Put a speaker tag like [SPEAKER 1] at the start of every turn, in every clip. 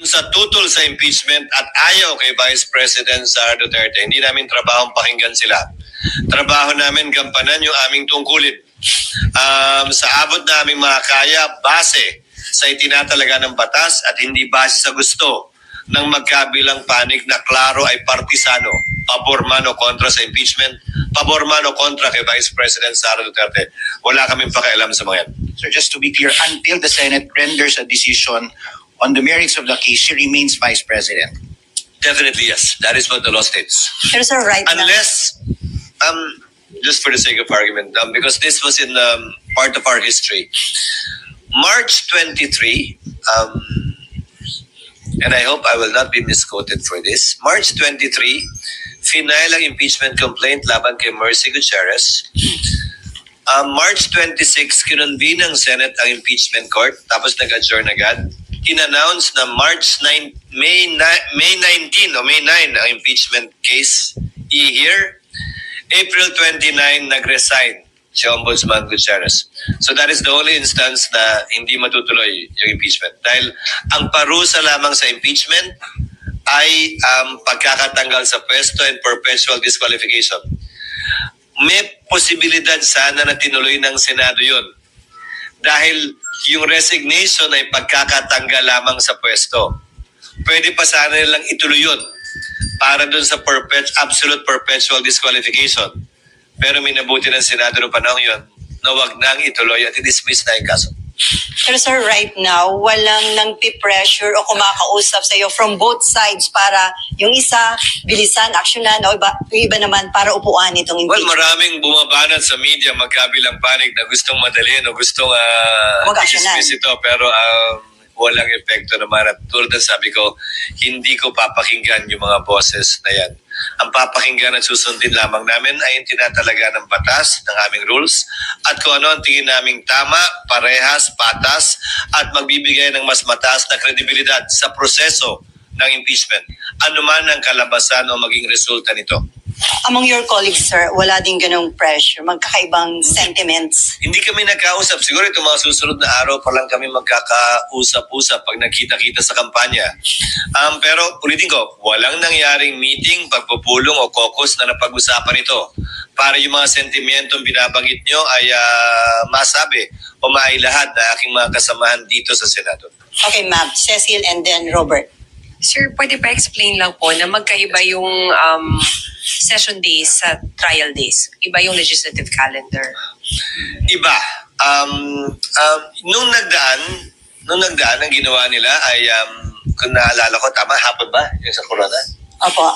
[SPEAKER 1] sa tutol sa impeachment at ayaw kay Vice President Sara Duterte, hindi namin trabahong pakinggan sila. Trabaho namin gampanan yung aming tungkulin. Sa abot na aming makakaya, base sa itinatalaga ng batas at hindi base sa gusto ng magkabilang panig na klaro ay partisano, pabor man o kontra sa impeachment, pabor man o kontra kay Vice President Sara Duterte. Wala kaming pakialam sa mga yan.
[SPEAKER 2] So just to be clear, until the Senate renders a decision on the merits of the case, she remains Vice President.
[SPEAKER 1] Definitely yes. That is what the law states.
[SPEAKER 3] Pero sir, right now,
[SPEAKER 1] Unless, just for the sake of argument, because this was in part of our history, March 23, and I hope I will not be misquoted for this, March 23, final ang impeachment complaint laban kay Mercy Gutierrez. March 26, kinonvene ng Senate ang impeachment court, tapos nag-adjourn agad. In-announce na May 9 ang impeachment case i-hear. April 29, nag-resign si Ombudsman Gutierrez. So that is the only instance na hindi matutuloy yung impeachment. Dahil ang parusa lamang sa impeachment ay pagkakatanggal sa pwesto and perpetual disqualification. May posibilidad sana na tinuloy ng Senado yun. Dahil yung resignation ay pagkakatanggal lamang sa pwesto. Pwede pa sana nilang ituloy yun para dun sa absolute perpetual disqualification. Pero minabuti ng Senado noong panahon yun na wag nang ituloy at i-dismiss na yung kaso.
[SPEAKER 3] pero sir, right now, walang nang pressure o kumakausap sa iyo from both sides para yung isa, bilisan, aksyonan, o yung iba naman para upuan itong
[SPEAKER 1] Well,
[SPEAKER 3] impeachment.
[SPEAKER 1] maraming bumabanat sa media magkabilang panig na gustong madalhin o gustong
[SPEAKER 3] Mag-aksyonan.
[SPEAKER 1] i-dismiss ito. Pero walang epekto naman. At tulad ng sabi ko, hindi ko papakinggan yung mga boses na yan. Ang papakinggan at susundin lamang namin ay yung tinatalaga ng batas, ng aming rules, at kung ano ang tingin naming tama, parehas, patas, at magbibigay ng mas mataas na kredibilidad sa proseso ng impeachment. Ano man ang kalabasan o maging resulta nito.
[SPEAKER 3] Among your colleagues, sir, wala din ganong pressure, magkakaibang sentiments.
[SPEAKER 1] Hindi kami nagkausap. Siguro itong mga susunod na araw pa lang kami magkakausap-usap pag nagkita-kita sa kampanya. Pero ulitin ko, walang nangyaring meeting, pagpupulong o caucus na napag-usapan ito para yung mga sentimentong binabanggit nyo ay masabi o mailahad na aking mga kasamahan dito sa Senado.
[SPEAKER 3] Okay, ma'am, Cecil and then Robert.
[SPEAKER 4] Sir, pwede pa explain lang po na magkaiba yung session days sa trial days. Iba yung legislative calendar.
[SPEAKER 1] Iba. Nung nagdaan, ang ginawa nila ay, kung naalala ko, tama, hapon ba? Yung sa Corona?
[SPEAKER 3] Opo,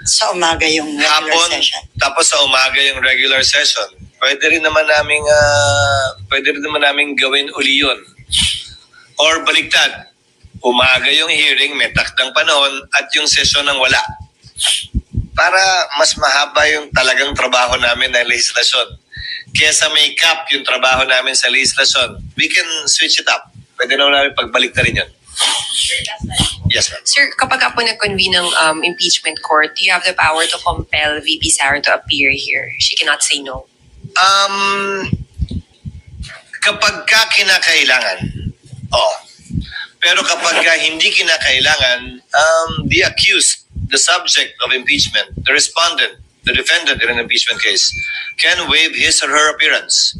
[SPEAKER 3] sa umaga yung regular
[SPEAKER 1] Hapon,
[SPEAKER 3] session.
[SPEAKER 1] tapos sa umaga yung regular session. Pwede rin naman naming gawin uli yun. Or baliktad. Umaga yung hearing, may takdang panahon, at yung session ng wala. Para mas mahaba yung talagang trabaho namin ng legislasyon. Kesa may cap yung trabaho namin sa legislasyon, we can switch it up. Pwede naman namin pagbalik na rin yun. Yes, ma'am.
[SPEAKER 4] Sir, kapag po nag-convene ng impeachment court, you have the power to compel VP Sara to appear here. She cannot say no.
[SPEAKER 1] Kapag ka kinakailangan, pero kapag ka hindi kinakailangan, the accused, the subject of impeachment, the respondent, the defendant in an impeachment case, can waive his or her appearance.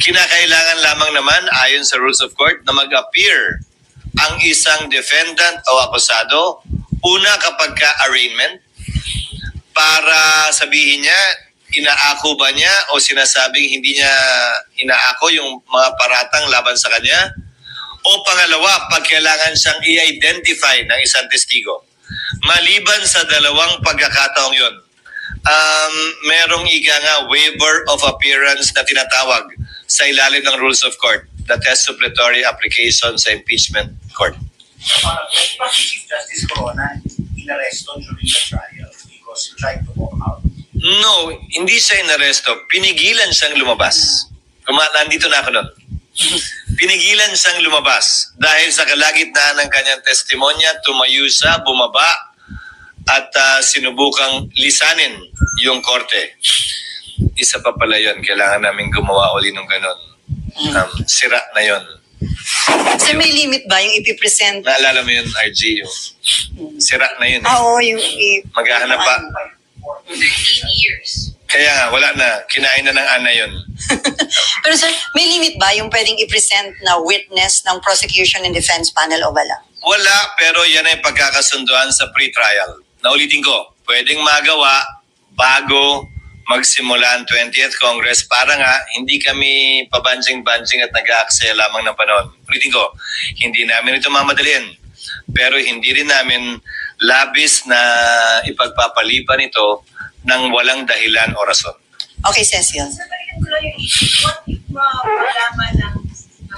[SPEAKER 1] Kinakailangan lamang naman, ayon sa rules of court, na mag-appear ang isang defendant o akusado, una kapag ka-arraignment, para sabihin niya, inaako ba niya o sinasabing hindi niya inaako yung mga paratang laban sa kanya, o pangalawa, pag kailangan siyang i-identify ng isang testigo. Maliban sa dalawang pagkakataong yun, merong waiver of appearance na tinatawag sa ilalim ng rules of court that has suppletory application sa impeachment court.
[SPEAKER 2] Bakit Chief Justice Corona inaresto during the trial because he tried to walk out?
[SPEAKER 1] No, hindi siya inaresto. Pinigilan siyang lumabas. Nandito na ako nun. Pinigilan siyang lumabas dahil sa kalagitnaan ng kanyang testimonya, tumayo siya, bumaba, at sinubukang lisanin yung korte. Isa pa pala yun, kailangan namin gumawa uli ng ganon. Sira na yun.
[SPEAKER 3] So may limit ba yung ipipresent?
[SPEAKER 1] Naalala mo yun, RG, yung sira na yun.
[SPEAKER 3] Oo, yung...
[SPEAKER 1] Maghahanap pa.
[SPEAKER 4] 13 years.
[SPEAKER 1] Kaya nga, wala na. Kinain na ng ana yun.
[SPEAKER 3] Pero sir, may limit ba yung pwedeng i-present na witness ng prosecution and defense panel o wala?
[SPEAKER 1] Wala, pero yan ay pagkakasunduan sa pre-trial. Naulitin ko, pwedeng magawa bago magsimula ang 20th Congress para nga hindi kami pabanjing-banjing at nag-aaksaya lamang ng panahon. Ulitin ko, hindi namin ito mamadaliin. Pero hindi rin namin labis na ipagpapaliban ito ng walang dahilan o rason.
[SPEAKER 3] Okay, Cecil.
[SPEAKER 5] Sa balikan ko lang yung isip, what if malaman ng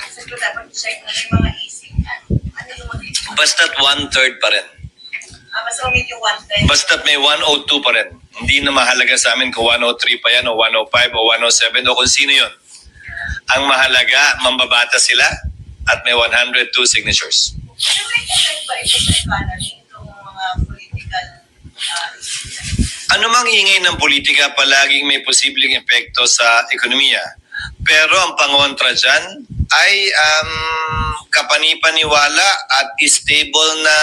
[SPEAKER 5] secretary pag-check na may mga isip, ano yung mag-isip?
[SPEAKER 1] Basta't 1/3 pa rin.
[SPEAKER 5] Mas omit yung 1/10.
[SPEAKER 1] Basta't may 102 pa rin. Hindi na mahalaga sa amin kung 103 pa yan o 105 o 107 o kung sino yun. Ang mahalaga, mambabata sila at may 102 signatures.
[SPEAKER 5] Pero may effect ba ito sa economy, itong mga political issues?
[SPEAKER 1] Ano mang ingay ng politika palaging may posibleng epekto sa ekonomiya. Pero ang pangontra dyan ay kapanipaniwala at stable na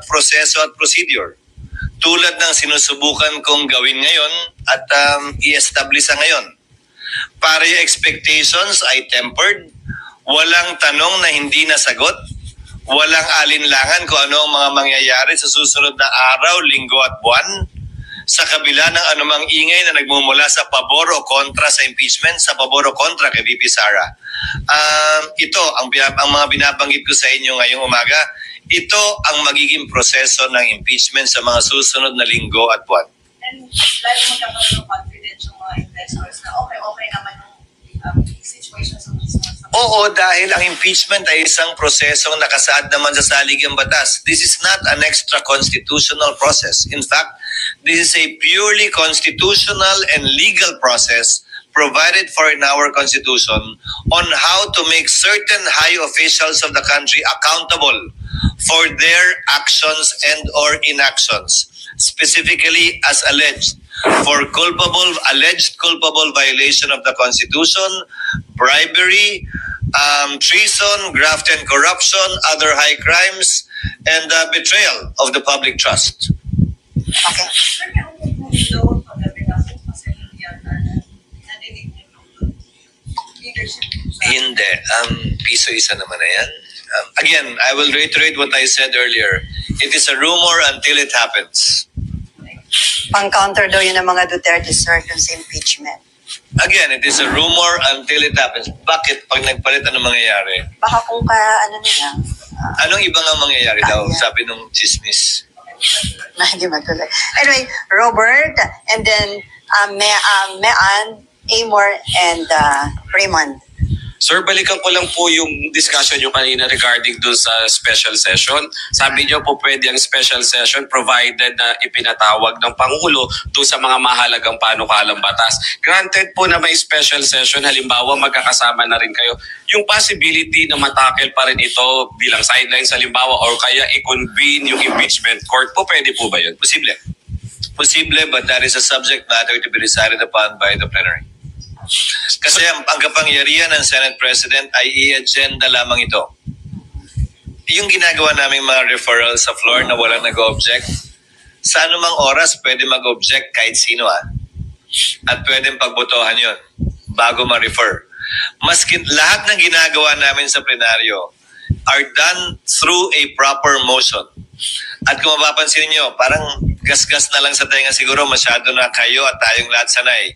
[SPEAKER 1] proseso at procedure. Tulad ng sinusubukan kong gawin ngayon at i-establish sa ngayon. Para yung expectations ay tempered, walang tanong na hindi nasagot, walang alinlangan kung ano ang mga mangyayari sa susunod na araw, linggo at buwan, sa kabila ng anumang ingay na nagmumula sa pabor o kontra sa impeachment, sa pabor o kontra kay VP Sara. Ito, ang mga binabanggit ko sa inyo ngayong umaga, ito ang magiging proseso ng impeachment sa mga susunod na linggo at buwan.
[SPEAKER 5] And lalo magkakaroon ng confidence yung mga investors na okay naman yung situation sa mga
[SPEAKER 1] Oo, dahil ang impeachment ay isang prosesong nakasaad naman sa saligang batas. This is not an extra constitutional process. In fact, this is a purely constitutional and legal process provided for in our Constitution on how to make certain high officials of the country accountable for their actions and or inactions, specifically as alleged for alleged culpable violation of the Constitution, bribery, treason, graft and corruption, other high crimes, and betrayal of the public trust.
[SPEAKER 3] Okay.
[SPEAKER 5] Pero yung load pagdating ako kasi hindi yata nadinig niyo yung leadership.
[SPEAKER 1] Hindi. Piso isa naman na yan. Again, I will reiterate what I said earlier. It is a rumor until it happens.
[SPEAKER 3] Pang-counter daw yun ng mga Duterte, sir, dun sa impeachment.
[SPEAKER 1] Again, it is a rumor until it happens. Bakit? Pag nagpalit, ano mangyayari?
[SPEAKER 3] Baka kung ano nila,
[SPEAKER 1] Anong iba nga mangyayari daw? Sabi nung chismis.
[SPEAKER 3] na hindi matuloy. Anyway, Robert, and then Mean, Amor, and Raymond.
[SPEAKER 6] Sir, balikan ko lang po yung discussion nyo kanina regarding dun sa special session. Sabi nyo po pwede ang special session provided na ipinatawag ng Pangulo dun sa mga mahalagang panukalang batas. Granted po na may special session, halimbawa magkakasama na rin kayo. Yung possibility na matakel pa rin ito bilang sidelines halimbawa or kaya i-convene yung impeachment court po, pwede po ba yun?
[SPEAKER 1] Posible. Posible, but that is a subject matter to be decided upon by the plenary. Kasi ang kapangyarihan ng Senate President ay i-agenda lamang ito. Yung ginagawa naming mga referral sa floor na walang nag-object, sa anumang oras pwede mag-object kahit sino at pwedeng pagbotohan yon bago ma-refer. Maski lahat ng ginagawa namin sa plenaryo are done through a proper motion. At kung mapapansin niyo, parang gas-gas na lang sa tenga siguro, masyado na kayo at tayong lahat sanay.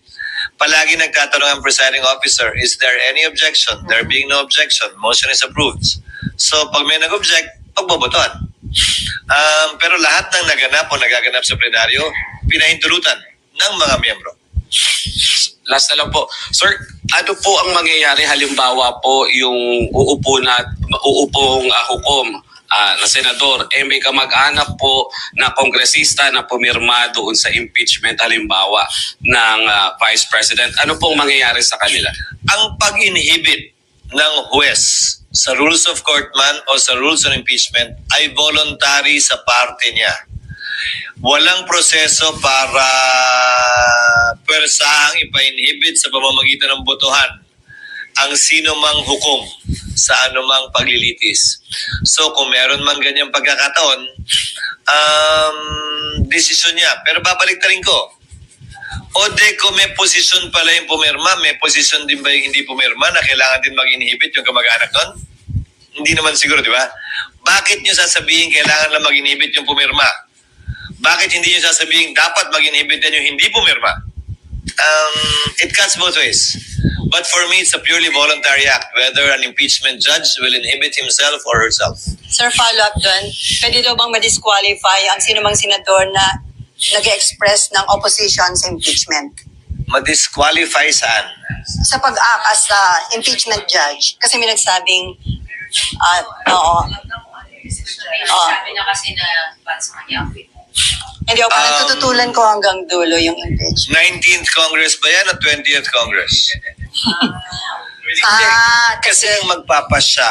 [SPEAKER 1] Palagi nagtatanong ang presiding officer, is there any objection? There being no objection, motion is approved. So pag may nag-object, pagbobotohan. Pero lahat ng naganap o nagaganap sa plenaryo, pinahintulutan ng mga miyembro.
[SPEAKER 6] Last na lang po. Sir, ano po ang mangyayari halimbawa po yung uupong hukom na senador, may kamag-anak po na kongresista na pumirma doon sa impeachment halimbawa ng Vice President. Ano pong mangyayari sa kanila?
[SPEAKER 1] Ang pag-inhibit ng huwes sa rules of court man o sa rules on impeachment ay voluntary sa parte niya. Walang proseso para pwersahang ipa-inhibit sa pamamagitan ng botohan. ang sino mang hukom sa anumang paglilitis. So kung meron man ganyang pagkakataon, desisyon niya. Pero babalik rin ko. O kung may posisyon pala yung pumirma, may posisyon din ba yung hindi pumirma na kailangan din mag-inhibit yung kamag-anak nun? Hindi naman siguro, di ba? Bakit nyo sasabihin kailangan lang mag-inhibit yung pumirma? Bakit hindi nyo sasabihin dapat mag-inhibit yan yung hindi pumirma? It cuts both ways. But for me, it's a purely voluntary act, whether an impeachment judge will inhibit himself or herself.
[SPEAKER 3] Sir, follow-up doon. Pwede daw bang ma-disqualify ang sino mang senador na nag-express ng opposition sa impeachment?
[SPEAKER 1] Ma-disqualify saan?
[SPEAKER 3] Sa pag-act as impeachment judge. Kasi may nagsabing, oo.
[SPEAKER 5] Sabi na kasi na para sa kanya.
[SPEAKER 3] Hindi ako, natututulan ko hanggang dulo yung impeachment.
[SPEAKER 1] 19th Congress ba yan o 20th Congress?
[SPEAKER 3] Ah,
[SPEAKER 1] Kasi ang magpapasya